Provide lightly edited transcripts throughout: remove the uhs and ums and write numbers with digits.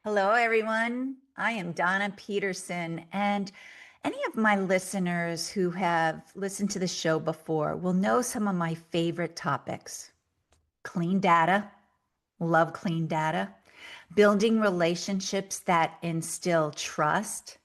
Hello, everyone. I am Donna Peterson, and any of my listeners who have listened to the show before will know some of my favorite topics. Clean data, love clean data, building relationships that instill trust,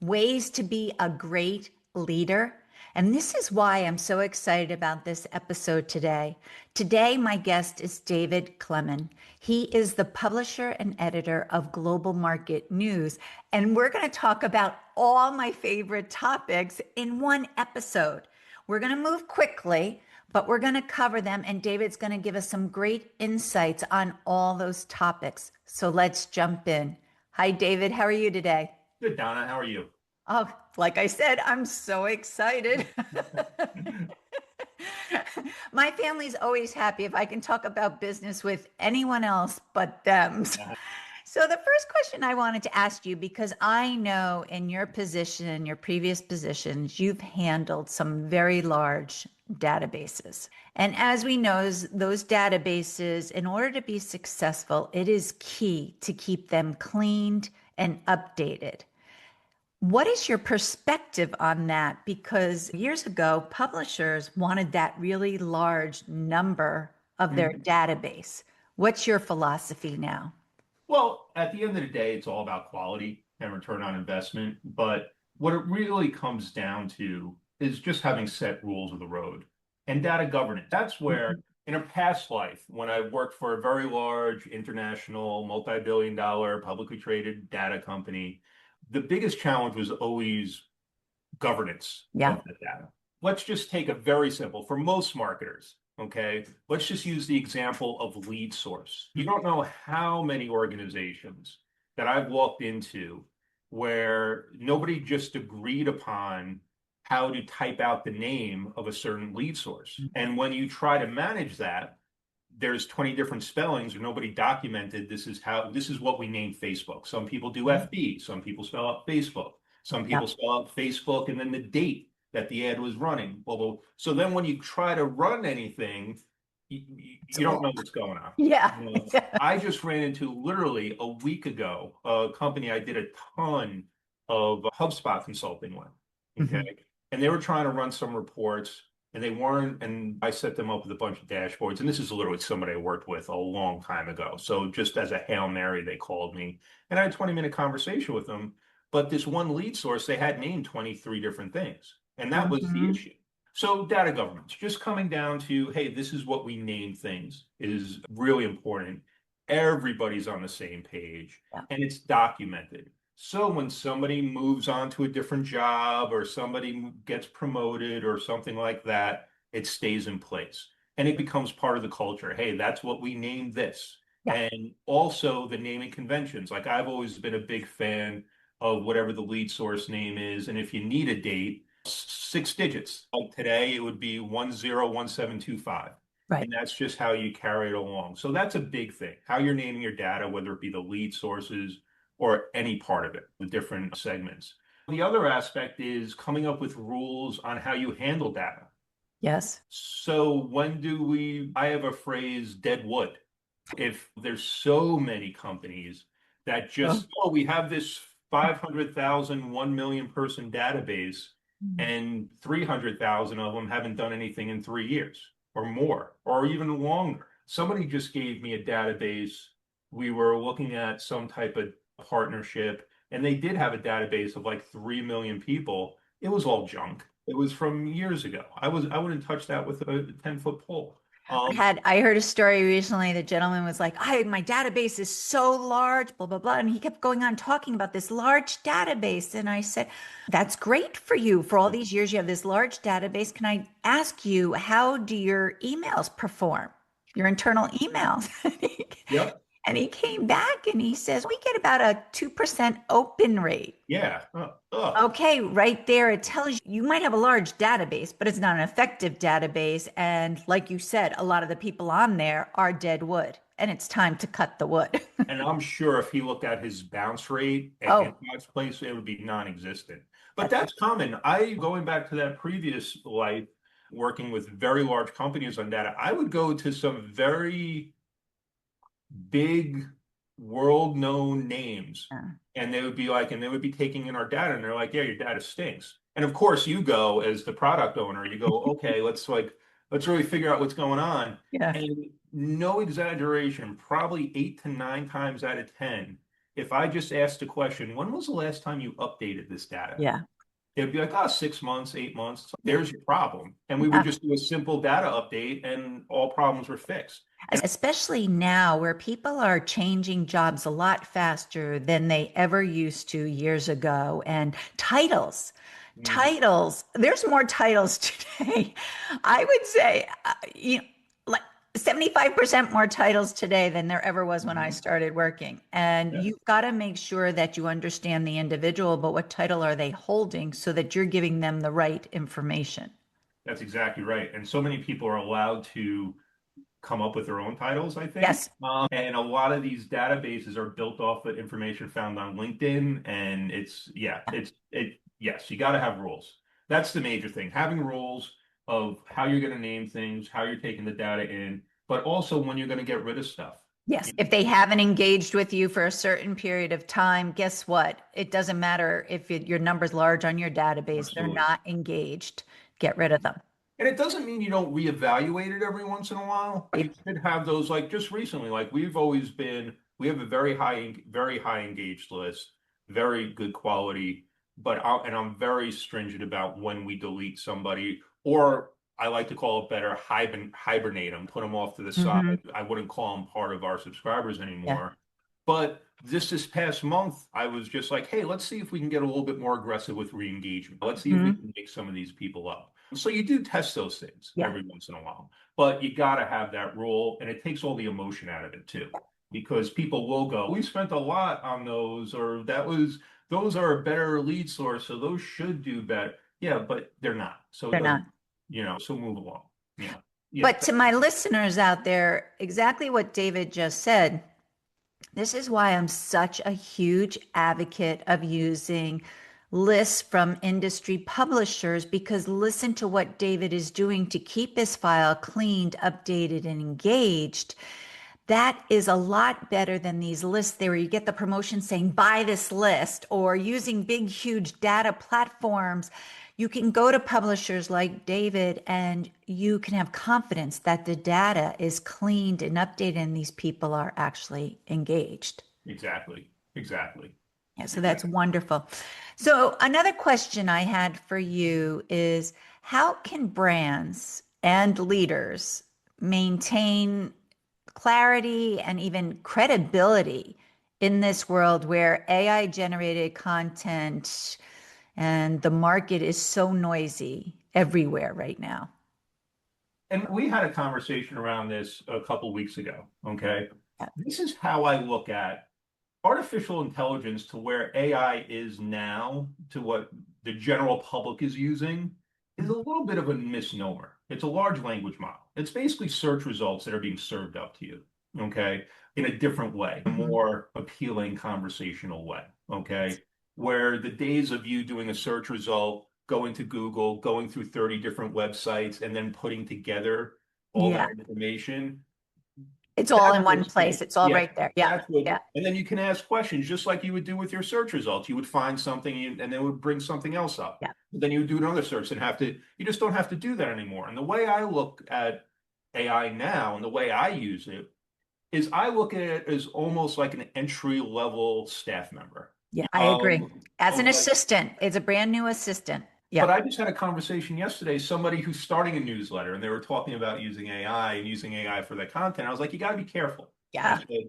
ways to be a great leader. And this is why I'm so excited about this episode today. Today, my guest is David Clemen. He is the publisher and editor of Global Market News. And we're going to talk about all my favorite topics in one episode. We're going to move quickly, but we're going to cover them. And David's going to give us some great insights on all those topics. So let's jump in. Hi, David. How are you today? Good, Donna. How are you? Oh, like I said, I'm so excited. My family's always happy if I can talk about business with anyone else but them. So, the first question I wanted to ask you, because I know in your position, in your previous positions, you've handled some very large databases. And as we know, those databases, in order to be successful, it is key to keep them cleaned and updated. What is your perspective on that? Because years ago, publishers wanted that really large number of their Mhm. database. What's your philosophy now? Well, at the end of the day, it's all about quality and return on investment. But what it really comes down to is just having set rules of the road and data governance. That's where, Mhm. in a past life, when I worked for a very large international, multi-billion dollar publicly traded data company, the biggest challenge was always governance Yeah. of the data. Let's just take a very simple, for most marketers, okay? Let's just use the example of lead source. You don't know how many organizations that I've walked into where nobody just agreed upon how to type out the name of a certain lead source. And when you try to manage that, there's 20 different spellings or nobody documented this is what we name Facebook. Some people do FB, some people spell out Facebook, some people Yep. spell out Facebook and then the date that the ad was running. So then when you try to run anything, It's you don't all, know what's going on. yeah. I just ran into literally a week ago a company I did a ton of HubSpot consulting with. Okay. Mhm. And they were trying to run some reports and they weren't, and I set them up with a bunch of dashboards. And this is literally somebody I worked with a long time ago. So just as a Hail Mary, they called me and I had a 20-minute conversation with them. But this one lead source, they had named 23 different things. And that was the Mhm. issue. So data governance, just coming down to, hey, this is what we name things is really important. Everybody's on the same page Yeah. and it's documented. So when somebody moves on to a different job or somebody gets promoted or something like that, it stays in place and it becomes part of the culture. Hey, that's what we named this. Yeah. And also the naming conventions. Like I've always been a big fan of whatever the lead source name is. And if you need a date, 6 digits. Like today, it would be 101725. Right. And that's just how you carry it along. So that's a big thing. How you're naming your data, whether it be the lead sources or any part of it, the different segments. The other aspect is coming up with rules on how you handle data. Yes. So I have a phrase, dead wood. If there's so many companies that Oh. just, oh, we have this 500,000, 1 million person database, Mhm. and 300,000 of them haven't done anything in 3 years or more, or even longer. Somebody just gave me a database. We were looking at some type of partnership, and they did have a database of like 3 million people. It was all junk. It was from years ago. I wouldn't touch that with a 10-foot pole. I heard a story recently. The gentleman was like, my database is so large, blah, blah, blah. And he kept going on talking about this large database. And I said, that's great for you. For all these years, you have this large database. Can I ask you, how do your emails perform? Your internal emails? Yep. And he came back and he says, we get about a 2% open rate. Yeah. Okay, right there, it tells you you might have a large database, but it's not an effective database. And like you said, a lot of the people on there are dead wood, and it's time to cut the wood. And I'm sure if he looked at his bounce rate at Oh, Impact's place, it would be non-existent. But that's that's common. Going back to that previous life, working with very large companies on data, I would go to some very big world-known names, Uh, and they would be taking in our data, and they're like, yeah, your data stinks. And of course, you go as the product owner, you go, okay, let's really figure out what's going on. yeah. And no exaggeration, probably 8 to 9 times out of 10, if I just asked the question, when was the last time you updated this data? Yeah. It'd be like, oh, 6 months, 8 months. Yeah. There's your problem. And we would Yeah. just do a simple data update and all problems were fixed. And Especially now where people are changing jobs a lot faster than they ever used to years ago. And Mhm. titles, there's more titles today. I would say, like 75% more titles today than there ever was when I Mhm. started working. And Yeah, you've got to make sure that you understand the individual, but what title are they holding so that you're giving them the right information. that's exactly right. And so many people are allowed to come up with their own titles, I think. Yes. And a lot of these databases are built off of information found on LinkedIn. And yes, you got to have rules. That's the major thing. Having rules of how you're going to name things, how you're taking the data in, but also when you're going to get rid of stuff. Yes, if they haven't engaged with you for a certain period of time, guess what? It doesn't matter if your number's large on your database, they're Absolutely. not engaged. Get rid of them. And it doesn't mean you don't reevaluate it every once in a while. You should have those like just recently, like we have a very high engaged list, very good quality, and I'm very stringent about when we delete somebody, or I like to call it better, hibernate them, put them off to the side. Hmm. I wouldn't call them part of our subscribers Yeah. anymore. But this past month, I was just like, hey, let's see if we can get a little bit more aggressive with re-engagement. Let's see if we Hmm. can make some of these people up. So you do test those things Yeah. every once in a while, but you got to have that rule, and it takes all the emotion out of it too, because people will go, "We spent a lot on those," or those are a better lead source, so those should do better. Yeah, but they're not. So it They're doesn't, not. so move along. Yeah, yeah, But to my listeners out there, exactly what David just said, this is why I'm such a huge advocate of using lists from industry publishers because listen to what David is doing to keep his file cleaned, updated, and engaged. That is a lot better than these lists there where you get the promotion saying buy this list or using big, huge data platforms. You can go to publishers like David and you can have confidence that the data is cleaned and updated and these people are actually engaged. exactly, exactly, Yeah, so that's exactly. wonderful. So another question I had for you is how can brands and leaders maintain clarity and even credibility in this world where AI generated content and the market is so noisy everywhere right now? And we had a conversation around this a couple weeks ago. Okay, Yeah. this is how I look at artificial intelligence to where AI is now to what the general public is using is a little bit of a misnomer. It's a large language model. It's basically search results that are being served up to you, okay, in a different way, a Mhm. more appealing conversational way, okay, where the days of you doing a search result, going to Google, going through 30 different websites, and then putting together all Yeah. that information, It's all that's in one what's place. changed. It's all Yeah, right there. Yeah. that's what. Yeah. And then you can ask questions just like you would do with your search results. You would find something and then it would bring something else up. Yeah. Then you would do another search and you just don't have to do that anymore. And the way I look at AI now and the way I use it is I look at it as almost like an entry level staff member. Yeah. I agree. Um, As an of like assistant, it's a brand new assistant. but Yeah. I just had a conversation yesterday, somebody who's starting a newsletter, and they were talking about using AI and using AI for their content. I was like, you got to be careful. I Yeah. said,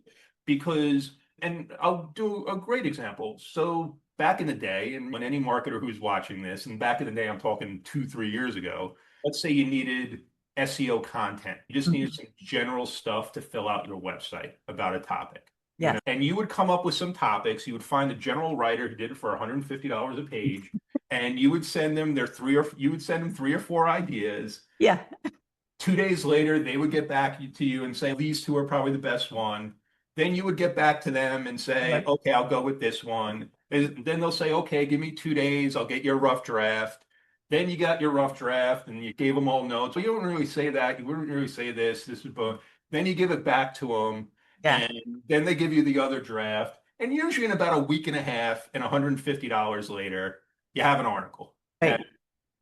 because, and I'll do a great example. So back in the day, and when any marketer who's watching this, and back in the day, I'm talking 2, 3 years ago, let's say you needed SEO content. You just needed Mhm. some general stuff to fill out your website about a topic. Yes. And you would come up with some topics. You would find a general writer who did it for $150 a page and you would send them 3 or 4 ideas. Yeah. 2 days later, they would get back to you and say, these two are probably the best one. Then you would get back to them and say, Sure. okay, I'll go with this one. And then they'll say, okay, give me 2 days. I'll get your rough draft. Then you got your rough draft and you gave them all notes. Well, you don't really say that. You wouldn't really say this. This is both. Then you give it back to them. Yeah. And then they give you the other draft. And usually in about a week and a half and $150 later, you have an article. And Right.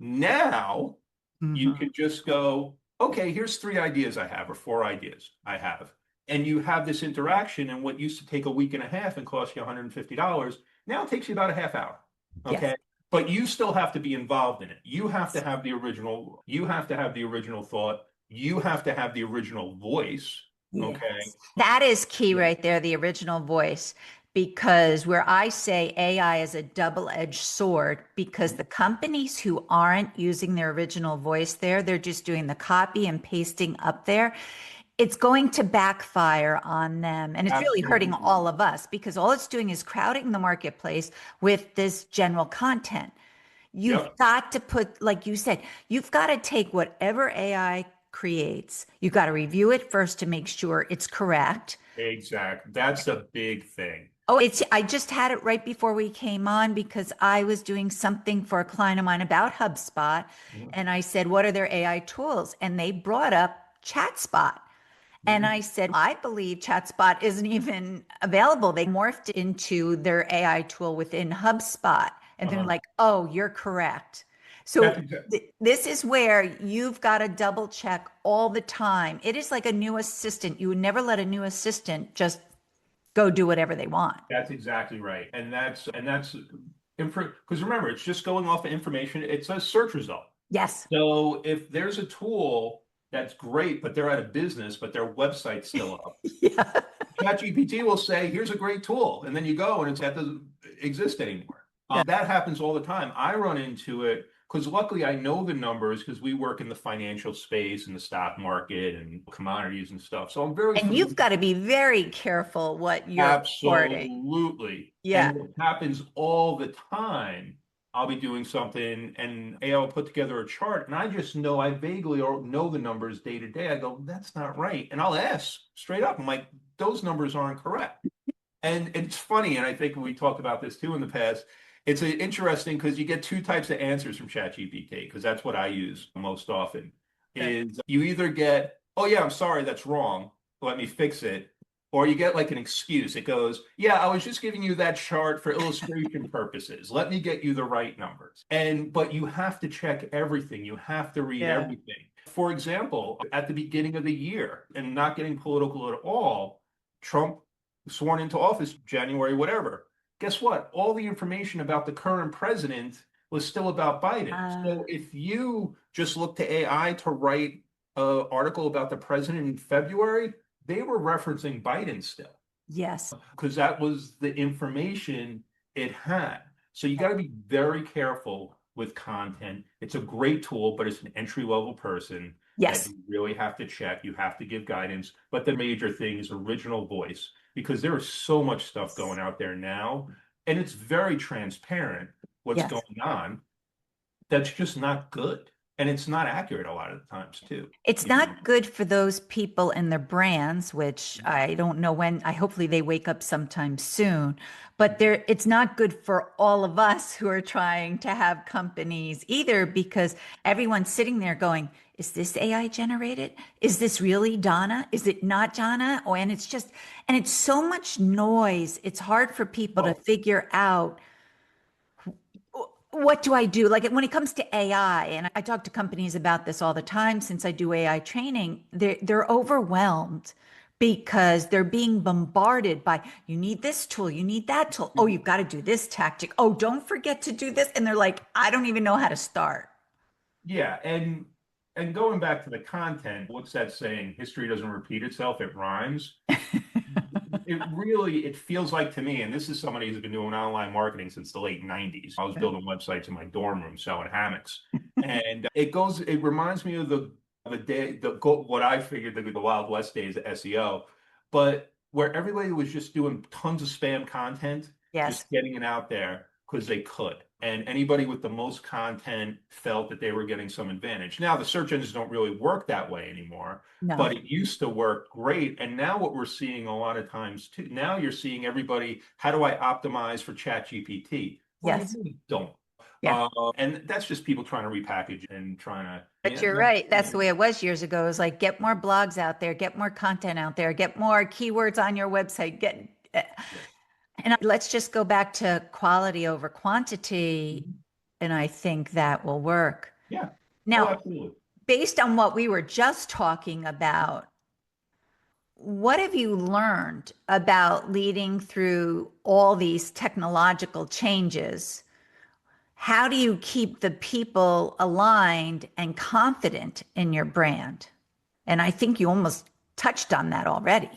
now you Hmm. can just go, okay, here's 3 ideas I have, or 4 ideas I have. And you have this interaction, and what used to take a week and a half and cost you $150, now it takes you about a half hour. Yes. Okay. But you still have to be involved in it. You have to have the original, you have to have the original thought, you have to have the original voice. Okay. Yes. That is key Yeah. right there, the original voice, because where I say AI is a double-edged sword, because the companies who aren't using their original voice there, they're just doing the copy and pasting up there. It's going to backfire on them. And it's really hurting Absolutely. all of us because all it's doing is crowding the marketplace with this general content. You've Yep. got to put, like you said, you've got to take whatever AI creates, you've got to review it first to make sure it's correct. Exactly. That's a big thing. Oh, I just had it right before we came on because I was doing something for a client of mine about HubSpot. Mhm. And I said, what are their AI tools? And they brought up ChatSpot. And Mhm. I said, I believe ChatSpot isn't even available. They morphed into their AI tool within HubSpot. And they're Uh-huh. like, oh, you're correct. So That's exactly. this is where you've got to double check all the time. It is like a new assistant. You would never let a new assistant just go do whatever they want. That's exactly right. And that's because remember, it's just going off of information. It's a search result. Yes. So if there's a tool that's great, but they're out of business, but their website's still up, Yeah. ChatGPT will say, "Here's a great tool," and then you go and that doesn't exist anymore. Yeah. That happens all the time. I run into it because luckily I know the numbers because we work in the financial space and the stock market and commodities and stuff. So I'm very And you've familiar. got to be very careful what you're reporting. Absolutely. Yeah. And it happens all the time. I'll be doing something and AI will put together a chart and I just know I vaguely or know the numbers day to day. I go, that's not right. And I'll ask straight up. I'm like, those numbers aren't correct. And it's funny, and I think we talked about this too in the past. It's interesting because you get 2 types of answers from ChatGPT, because that's what I use most often. Right. Is you either get, "Oh yeah, I'm sorry, that's wrong. Let me fix it," or you get like an excuse. It goes, "Yeah, I was just giving you that chart for illustration purposes. Let me get you the right numbers." And but you have to check everything. You have to read Yeah. everything. For example, at the beginning of the year, and not getting political at all, Trump sworn into office January, whatever. Guess what? All the information about the current president was still about Biden. Uh, So if you just look to AI to write an article about the president in February, they were referencing Biden still yes. because that was the information it had. So you got to be very careful with content. It's a great tool, but it's an entry level person that Yes. you really have to check. You have to give guidance. But the major thing is original voice because there is so much stuff going out there now, and it's very transparent what's Yes. going on. That's just not good. And it's not accurate a lot of the times, too. It's You know? not good for those people and their brands, which I don't know when, I hopefully they wake up sometime soon, but it's not good for all of us who are trying to have companies either because everyone's sitting there going, is this AI generated? Is this really Donna? Is it not Donna? Oh, and it's just, and it's so much noise. It's hard for people to Oh, figure out what do I do? Like when it comes to AI, and I talk to companies about this all the time since I do AI training, they're overwhelmed because they're being bombarded by you need this tool, you need that tool. Oh, you've got to do this tactic. Oh, don't forget to do this. And they're like, I don't even know how to start. yeah, and going back to the content, what's that saying? History doesn't repeat itself, it rhymes. It feels like to me, and this is somebody who's been doing online marketing since the late 90s. I was building websites in my dorm room selling hammocks. And it reminds me of the day, what I figured the Wild West days of SEO, but where everybody was just doing tons of spam content, Yes. just getting it out there because they could. And anybody with the most content felt that they were getting some advantage. Now, the search engines don't really work that way anymore, but No. it used to work great. And now what we're seeing a lot of times too, now you're seeing everybody, how do I optimize for Chat GPT? Well, you Yes. really don't. Yeah. And that's just people trying to repackage and trying to, But you're right. That's the way it was years ago. It was like, get more blogs out there, get more content out there, get more keywords on your website, yeah. and let's just go back to quality over quantity. Mhm. And I think that will work. Yeah. Oh, Now, absolutely. based on what we were just talking about, what have you learned about leading through all these technological changes? How do you keep the people aligned and confident in your brand? And I think you almost touched on that already.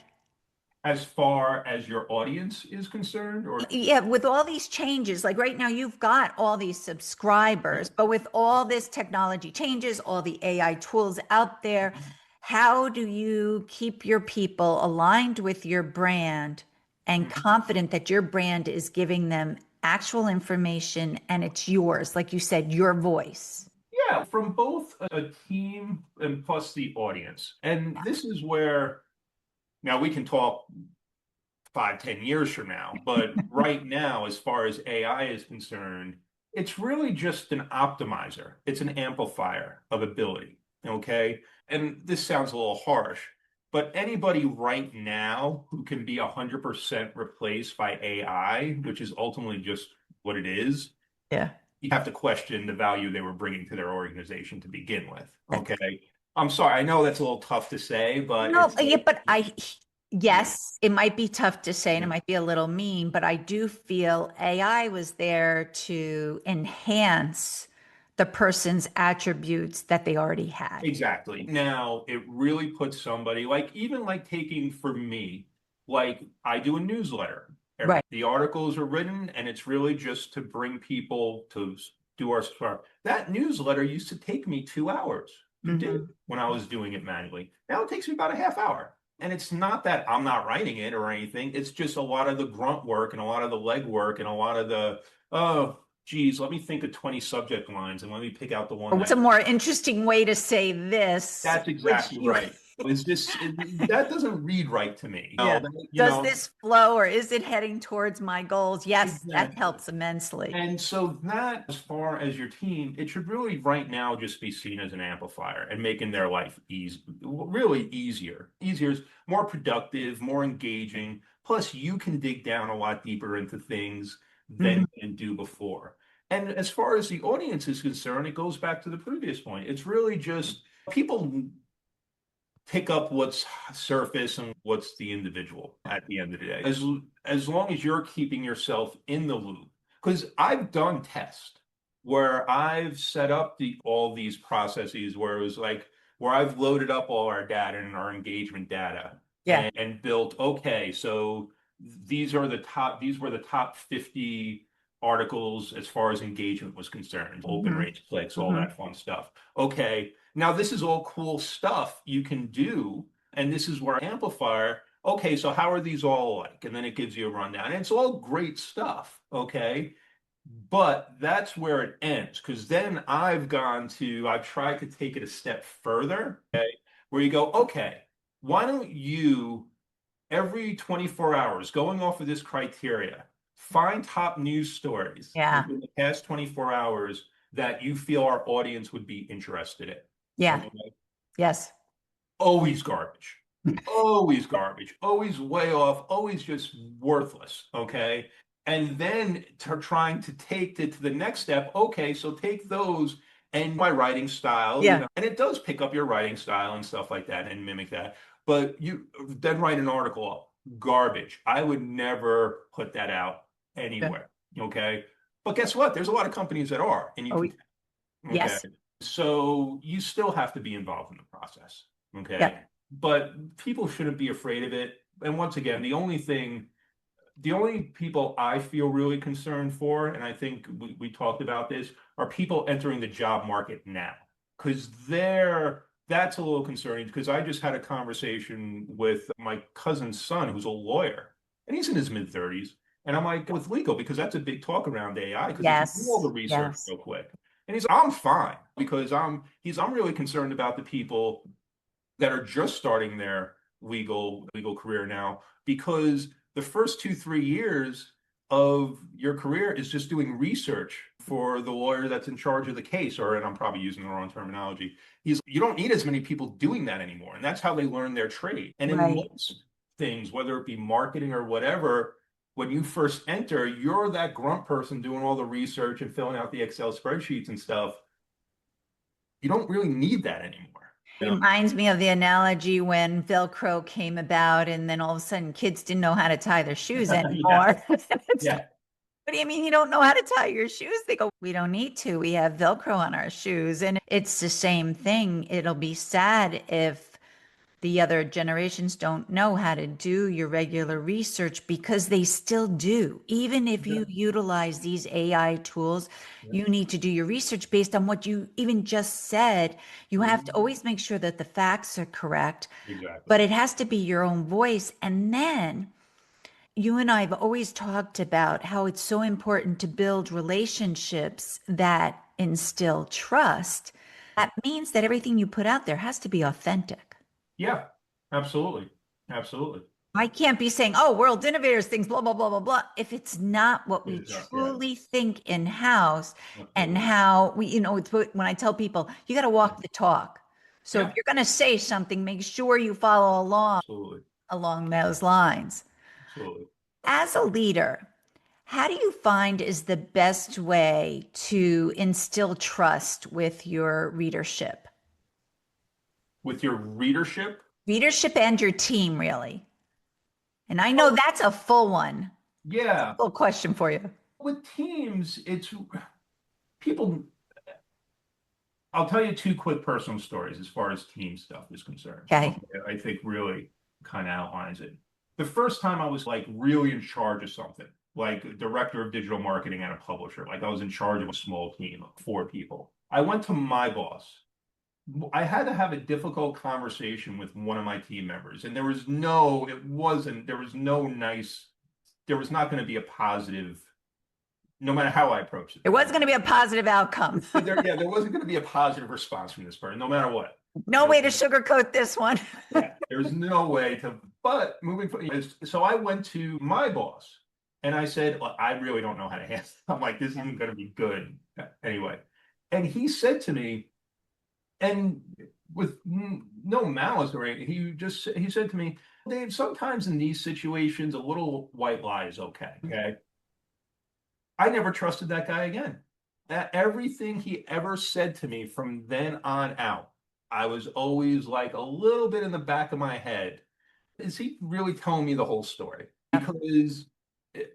As far as your audience is concerned, or Yeah, with all these changes, like right now, you've got all these subscribers, but with all this technology changes, all the AI tools out there, how do you keep your people aligned with your brand and Mhm. confident that your brand is giving them actual information and it's yours, like you said, your voice? Yeah, from both a team and plus the audience. And this is where now we can talk 5, 10 years from now, but right now, as far as AI is concerned, it's really just an optimizer. It's an amplifier of ability. Okay. And this sounds a little harsh, but anybody right now who can be 100% replaced by AI, which is ultimately just what it is, Yeah. you have to question the value they were bringing to their organization to begin with. That's Okay. I'm sorry. I know that's a little tough to say, but no, it's yeah, like, but yeah, yes, it might be tough to say and it yeah. might be a little mean, but I do feel AI was there to enhance the person's attributes that they already had. Exactly. Now, it really puts somebody like even like taking for me, like I do a newsletter. Right. The articles are written and it's really just to bring people to do our stuff. That newsletter used to take me 2 hours to do Hmm. when I was doing it manually. Now it takes me about a half hour. And it's not that I'm not writing it or anything. It's just a lot of the grunt work and a lot of the leg work and a lot of the, oh, geez, let me think of 20 subject lines and let me pick out the one Or what's a that more interesting way to say this, that's which exactly you, right. That doesn't read right to me? yeah. You Does know, this flow or is it heading towards my goals? Yes, that exactly. helps immensely. And so that, as far as your team, it should really right now just be seen as an amplifier and making their life easy, really easier. Easier is more productive, more engaging. Plus, you can dig down a lot deeper into things than Mhm. you can do before. And as far as the audience is concerned, it goes back to the previous point. It's really just people pick up what's surface and what's the individual at the end of the day. As long as you're keeping yourself in the loop. Because I've done tests where I've set up all these processes where it was like where I've loaded up all our data and our engagement data Yeah. and built, okay, so these were the top 50 articles as far as engagement was concerned, open Hmm. rates, clicks, all Hmm. that fun stuff. Okay, now this is all cool stuff you can do, and this is where amplifier. Okay, so how are these all like? And then it gives you a rundown. And it's all great stuff. Okay. But that's where it ends because then I've tried to take it a step further, okay, where you go, okay, why don't you every 24 hours, going off of this criteria, find top news stories Yeah. within the past 24 hours that you feel our audience would be interested in. Yeah. Okay. Yes. Always garbage. Always garbage. Always way off. Always just worthless. Okay. And then trying to take it to the next step. Okay. So take those and my writing style, Yeah. and it does pick up your writing style and stuff like that and mimic that. But you then write an article up. Garbage. I would never put that out Yeah. anywhere. Okay. But guess what? There's a lot of companies that are, and you Oh, can, okay. yes. So you still have to be involved in the process. Okay. Yep. But people shouldn't be afraid of it. And once again, the only people I feel really concerned for, and I think we talked about this, are people entering the job market now. Because that's a little concerning because I just had a conversation with my cousin's son, who's a lawyer, and he's in his mid 30s. And I'm like, with legal, because that's a big talk around AI, because if you do all the Yes. research Yes. real quick. And I'm fine because I'm really concerned about the people that are just starting their legal career now because the first 2, 3 years of your career is just doing research for the lawyer that's in charge of the case, or, and I'm probably using the wrong terminology. You don't need as many people doing that anymore. And that's how they learn their trade. And in Right. most things, whether it be marketing or whatever, when you first enter, you're that grunt person doing all the research and filling out the Excel spreadsheets and stuff. You don't really need that anymore. Reminds me of the analogy when Velcro came about, and then all of a sudden kids didn't know how to tie their shoes Yeah, anymore. It's like, yeah, what do you mean you don't know how to tie your shoes? They go, we don't need to. We have Velcro on our shoes. And it's the same thing. It'll be sad if the other generations don't know how to do your regular research because they still do. Even if yeah, you utilize these AI tools, yeah. you need to do your research based on what you even just said. You have to Mhm. always make sure that the facts are correct, Exactly. but it has to be your own voice. And then you and I have always talked about how it's so important to build relationships that instill trust. That means that everything you put out there has to be authentic. Yeah, absolutely. Absolutely. I can't be saying, oh, World Innovators things, blah, blah, blah, blah, blah, if it's not what we It's not, yeah, truly think in house and absolutely. how we, it's when I tell people, you got to walk the talk. So if Yeah, you're going to say something, make sure you follow absolutely. along those lines. Absolutely. As a leader, how do you find is the best way to instill trust with your readership? With your readership, Readership and your team, really. And I know well, that's a full one, yeah, full question for you. with teams, it's people. I'll tell you two quick personal stories as far as team stuff is concerned. Okay. Okay, I think really kind of outlines it. The first time I was like really in charge of something, like director of digital marketing at a publisher, like I was in charge of a small team of 4 people. I went to my boss. I had to have a difficult conversation with one of my team members, and there was no nice, there was not going to be a positive, no matter how I approached It it. wasn't going to be a positive outcome. There wasn't going to be a positive response from this person, no matter what. No way to sugarcoat this one. Yeah, there's no way to, but moving forward, so I went to my boss and I said, "Look, I really don't know how to handle it." I'm like, this Yeah. isn't going to be good anyway. And he said to me, and with no malice or anything, he said to me, Dave, sometimes in these situations, a little white lie is okay. Okay. I never trusted that guy again. That everything he ever said to me from then on out, I was always like a little bit in the back of my head. Is he really telling me the whole story? Because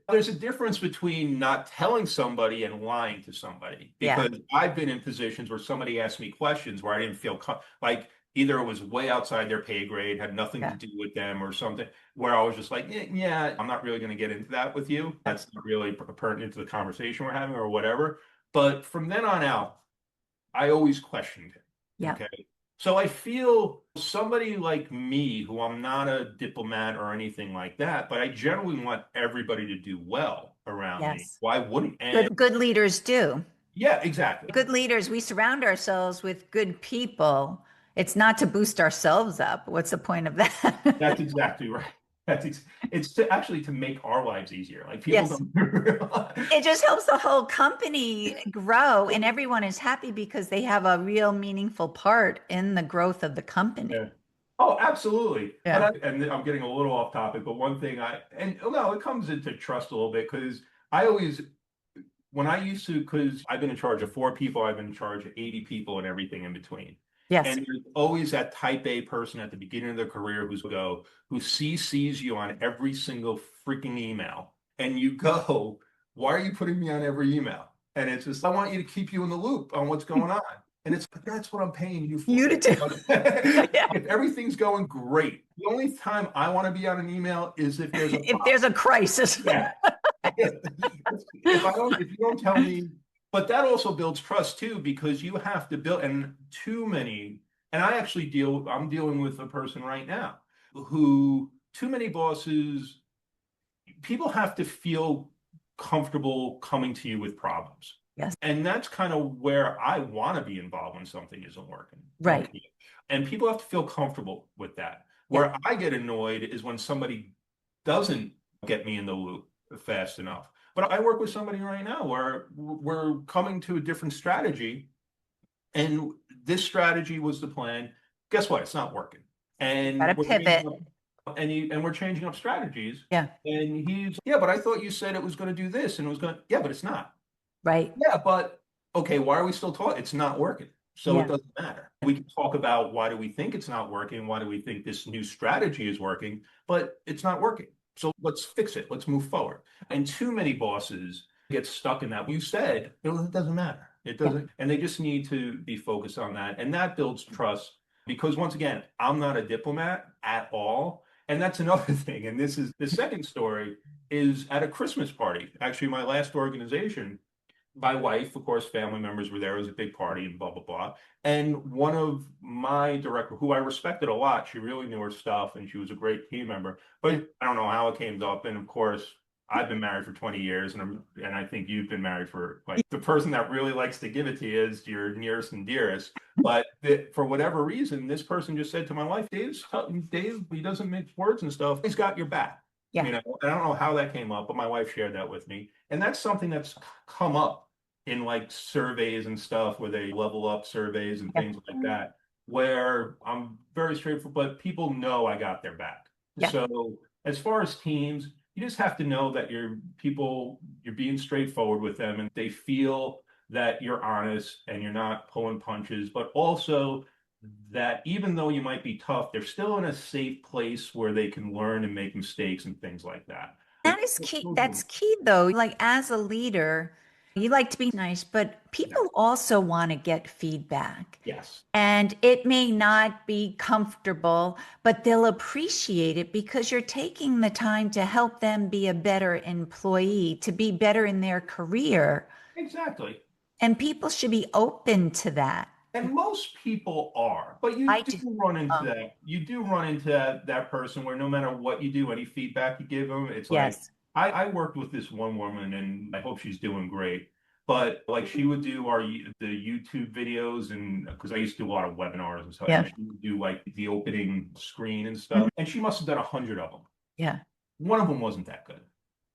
there's a difference between not telling somebody and lying to somebody. Yeah. Because I've been in positions where somebody asked me questions where I didn't feel like either it was way outside their pay grade, had nothing to Yeah. do with them, or something where I was just like, yeah, I'm not really going to get into that with you. That's not really pertinent to the conversation we're having or whatever. But from then on out, I always questioned him. Yeah. Okay. So I feel somebody like me, who I'm not a diplomat or anything like that, but I generally want everybody to do well around me. Yes. Why wouldn't? And Good leaders do. yeah, exactly. Good leaders, we surround ourselves with good people. It's not to boost ourselves up. What's the point of that? That's exactly right. It's to actually to make our lives easier. Like people Yes. don't realize. It just helps the whole company grow and everyone is happy because they have a real meaningful part in the growth of the company. Yeah. Oh, absolutely. Yeah. And I'm getting a little off topic, but one thing and no, it comes into trust a little bit because I always, when I used to, because I've been in charge of 4 people, I've been in charge of 80 people and everything in between. Yes. And there's always that type A person at the beginning of their career who CCs you on every single freaking email. And you go, why are you putting me on every email? And it's just, I want you to keep you in the loop on what's going on. And it's, but that's what I'm paying you for. You to do. Yeah. If everything's going great, the only time I want to be on an email is if there's a If there's a crisis. yeah. If you don't tell me, but that also builds trust too, because you have to build, and too many, and I'm dealing with a person right now who too many bosses, people have to feel comfortable coming to you with problems. Yes. And that's kind of where I want to be involved when something isn't working. Right. Okay. And people have to feel comfortable with that. Yeah. Where I get annoyed is when somebody doesn't get me in the loop fast enough. But I work with somebody right now where we're coming to a different strategy, and this strategy was the plan. Guess what? It's not working. Got And to we're changing pivot. up, and we're changing up strategies. Yeah. And he's, yeah, but I thought you said it was going to do this, and it was going to, yeah, but it's not. Right. Yeah, but okay, why are we still talking? It's not working. So it Yeah. doesn't matter. We can talk about why do we think it's not working? Why do we think this new strategy is working? But it's not working. So let's fix it. Let's move forward. And too many bosses get stuck in that. You said, it doesn't matter. It Yeah. doesn't. And they just need to be focused on that. And that builds trust because once again, I'm not a diplomat at all. And that's another thing. And this is the second story is at a Christmas party. Actually, my last organization, my wife, of course, family members were there. It was a big party and blah, blah, blah. And one of my director, who I respected a lot, she really knew her stuff and she was a great team member. But I don't know how it came up. And of course, I've been married for 20 years and I think you've been married for like the person that really likes to give it to you is your nearest and dearest. But for whatever reason, this person just said to my wife, Dave, he doesn't mix words and stuff. He's got your back. Yeah. You know, I don't know how that came up, but my wife shared that with me. And that's something that's come up in like surveys and stuff where they level up surveys and Yeah. things like that, where I'm very straightforward, but people know I got their back. Yeah. So as far as teams, you just have to know that you're being straightforward with them and they feel that you're honest and you're not pulling punches, but also that even though you might be tough, they're still in a safe place where they can learn and make mistakes and things like that. That is key. That's key, though. Like, as a leader, you like to be nice, but Yeah. people also want to get feedback. Yes. And it may not be comfortable, but they'll appreciate it because you're taking the time to help them be a better employee, to be better in their career. Exactly. And people should be open to that. And most people are, but you I do do. run into Um, that. You do run into that person where no matter what you do, any feedback you give them, it's like yes. I worked with this one woman, and I hope she's doing great. But like she would do the YouTube videos, and because I used to do a lot of webinars and stuff, and Yeah. she would do like the opening screen and Mhm. stuff, and she must have done 100 of them. Yeah. One of them wasn't that good.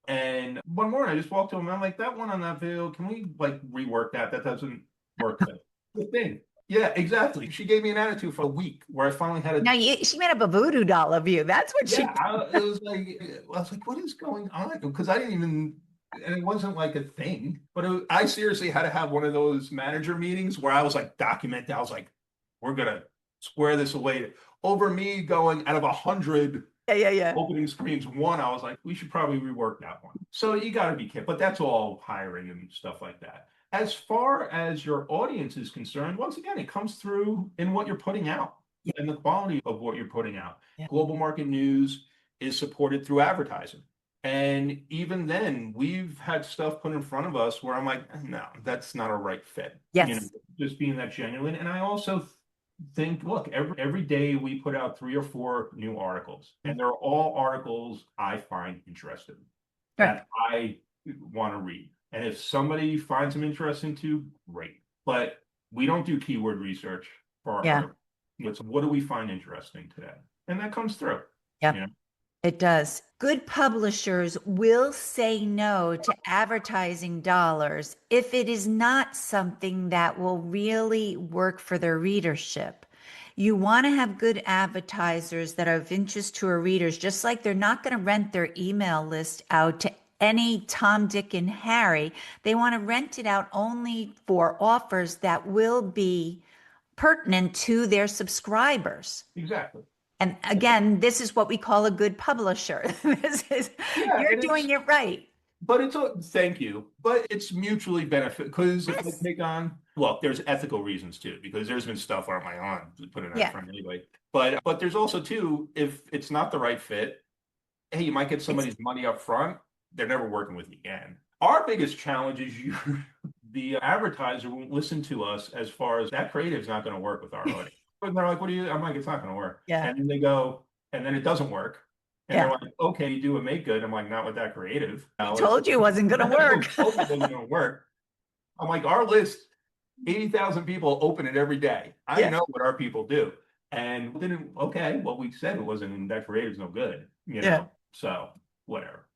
And one morning I just walked to him and I'm like, that one on that video, can we like rework that? That doesn't work good. The thing. Yeah, exactly. She gave me an attitude for a week where I finally had Now, she made up a voodoo doll of you. That's what she yeah, it was like, I was like, what is going on? Because I didn't even, and it wasn't like a thing, but I seriously had to have one of those manager meetings where I was like, document that. I was like, we're going to square this away over me going out of 100 Yeah, yeah, yeah. opening screens one, I was like, we should probably rework that one. So you got to be careful, but that's all hiring and stuff like that. As far as your audience is concerned, once again, it comes through in what you're putting out and the quality of what you're putting out. Yeah. Global market news is supported through advertising. And even then, we've had stuff put in front of us where I'm like, no, that's not a right fit. Yes. You know, just being that genuine. And I also think, look, every day we put out 3 or 4 new articles, and they're all articles I find interesting Right. that I want to read. And if somebody finds them interesting too, great. But we don't do keyword research for our Yeah. articles. It's what do we find interesting today? And that comes through. Yep. You know? It does. Good publishers will say no to advertising dollars if it is not something that will really work for their readership. You want to have good advertisers that are of interest to our readers, just like they're not going to rent their email list out to any Tom, Dick, and Harry. They want to rent it out only for offers that will be pertinent to their subscribers. Exactly. And again, this is what we call a good publisher. Yeah, You're and doing it's it right. but it's a thank you, but it's mutually benefit because if I Yes. take on, well, there's ethical reasons too, because there's been stuff on my own to put it out Yeah. front anyway. But there's also too, if it's not the right fit, hey, you might get It's somebody's money up front, they're never working with you again. Our biggest challenge is the advertiser won't listen to us as far as that creative is not going to work with our audience. And they're like, what do you? I'm like, it's not going to work. yeah. And then they go, and then it doesn't work. And they're Yeah. like, okay, you do a make good. I'm like, not with that creative. I No, told you it wasn't going to work. it wasn't going to work. I'm like, our list, 80,000 people open it every day. I Yeah. know what our people do. And then, okay, well, we said it wasn't that creative's no good, you Yeah. know? So whatever.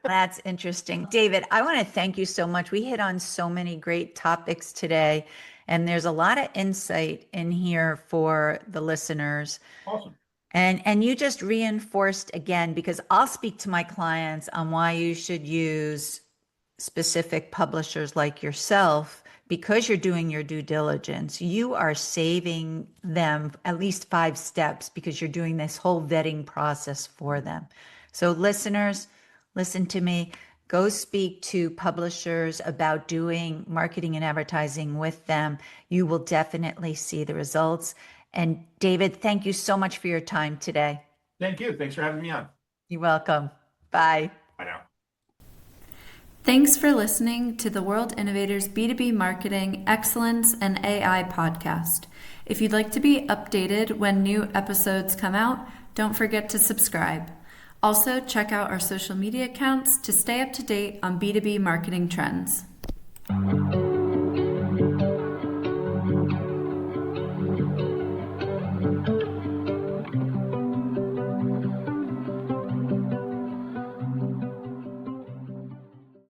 That's interesting. David, I want to thank you so much. We hit on so many great topics today, and there's a lot of insight in here for the listeners. Awesome. And you just reinforced again, because I'll speak to my clients on why you should use specific publishers like yourself. Because you're doing your due diligence, you are saving them at least 5 steps because you're doing this whole vetting process for them. So listeners, listen to me. Go speak to publishers about doing marketing and advertising with them. You will definitely see the results. And David, thank you so much for your time today. Thank you. Thanks for having me on. You're welcome. Bye. Bye now. Thanks for listening to the World Innovators B2B Marketing Excellence and AI podcast. If you'd like to be updated when new episodes come out, don't forget to subscribe. Also, check out our social media accounts to stay up to date on B2B marketing trends.